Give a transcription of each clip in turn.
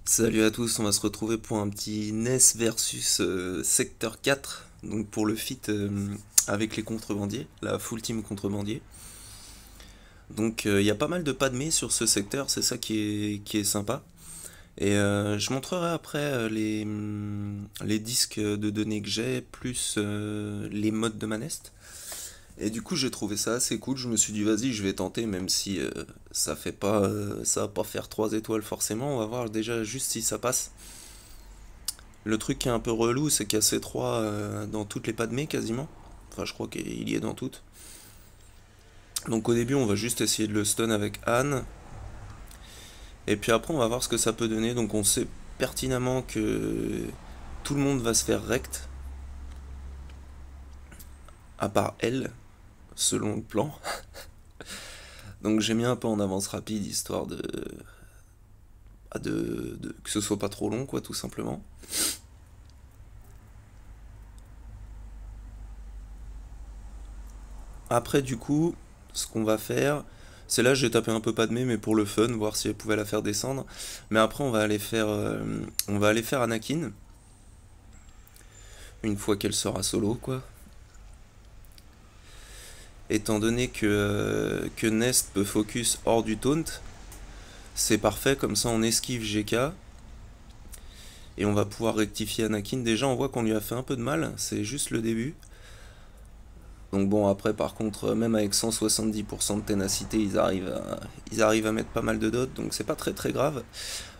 Salut à tous, on va se retrouver pour un petit NES versus Secteur 4, donc pour le feat avec les contrebandiers, la full team contrebandier. Donc il y a pas mal de Padmé sur ce secteur, c'est ça qui est sympa. Et je montrerai après les disques de données que j'ai, plus les modes de Manest. Et du coup j'ai trouvé ça assez cool, je me suis dit vas-y je vais tenter, même si ça va pas faire 3 étoiles forcément, on va voir déjà juste si ça passe. Le truc qui est un peu relou, c'est qu'il y a C3 dans toutes les Padmé quasiment. Enfin, je crois qu'il y est dans toutes. Donc au début, on va juste essayer de le stun avec Anne. Et puis après, on va voir ce que ça peut donner. Donc on sait pertinemment que tout le monde va se faire rect. À part elle, selon le plan. Donc j'ai mis un peu en avance rapide, histoire que ce soit pas trop long, quoi, tout simplement. Après, du coup, ce qu'on va faire, c'est là j'ai tapé un peu Padmé, mais pour le fun, voir si elle pouvait la faire descendre. Mais après, on va aller faire Anakin une fois qu'elle sera solo, quoi. Étant donné que Nest peut focus hors du taunt, c'est parfait, comme ça on esquive GK et on va pouvoir rectifier Anakin. Déjà, on voit qu'on lui a fait un peu de mal, c'est juste le début. Donc bon, après par contre, même avec 170% de ténacité, ils arrivent à mettre pas mal de dots, donc c'est pas très très grave,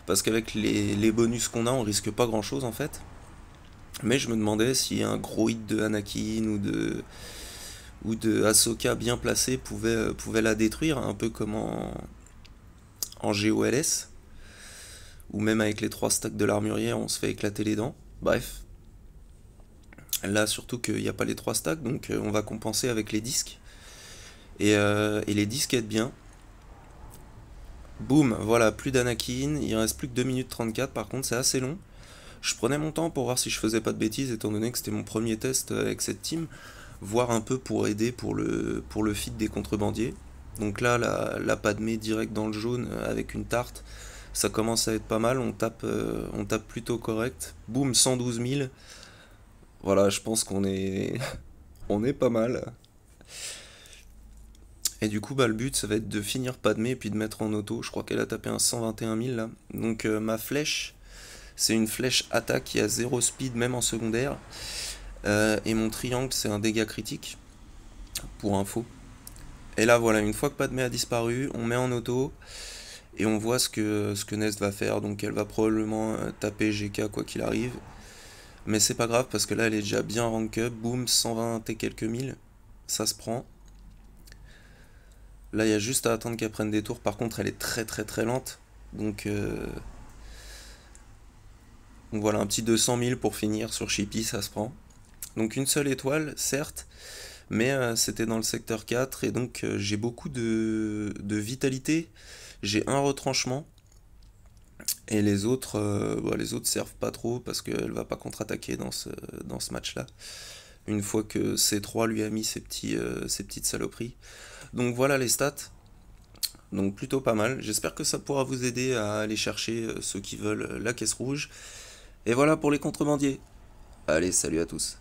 parce qu'avec les bonus qu'on a, on risque pas grand chose en fait. Mais je me demandais si un gros hit de Anakin ou de Ahsoka bien placé pouvait la détruire, un peu comme en GOLS, ou même avec les 3 stacks de l'armurière, on se fait éclater les dents. Bref, là surtout qu'il n'y a pas les 3 stacks, donc on va compenser avec les disques. Et les disques aident bien. Boum, voilà, plus d'Anakin, il reste plus que 2 minutes 34, par contre c'est assez long. Je prenais mon temps pour voir si je faisais pas de bêtises, étant donné que c'était mon premier test avec cette team, voir un peu pour aider pour le feed des contrebandiers. Donc là, la Padmé direct dans le jaune avec une tarte, ça commence à être pas mal, on tape plutôt correct. Boum, 112 000. Voilà, je pense on est pas mal. Et du coup, bah, le but, ça va être de finir Padmé et puis de mettre en auto. Je crois qu'elle a tapé un 121 000 là. Donc ma flèche, c'est une flèche attaque qui a 0 speed même en secondaire. Et mon triangle, c'est un dégât critique, pour info. Et là, voilà, une fois que Padmé a disparu, on met en auto et on voit ce que Nest va faire. Donc elle va probablement taper GK quoi qu'il arrive. Mais c'est pas grave parce que là, elle est déjà bien rank up. Boom, 120 et quelques mille. Ça se prend. Là, il y a juste à attendre qu'elle prenne des tours. Par contre, elle est très très très lente. Donc voilà, un petit 200 000 pour finir sur Chippy, ça se prend. Donc une seule étoile, certes, mais c'était dans le secteur 4 et donc j'ai beaucoup de vitalité. J'ai un retranchement et les autres servent pas trop parce qu'elle va pas contre-attaquer dans ce match-là. Une fois que C3 lui a mis ses petites saloperies. Donc voilà les stats. Donc plutôt pas mal. J'espère que ça pourra vous aider à aller chercher ceux qui veulent la caisse rouge. Et voilà pour les contrebandiers. Allez, salut à tous.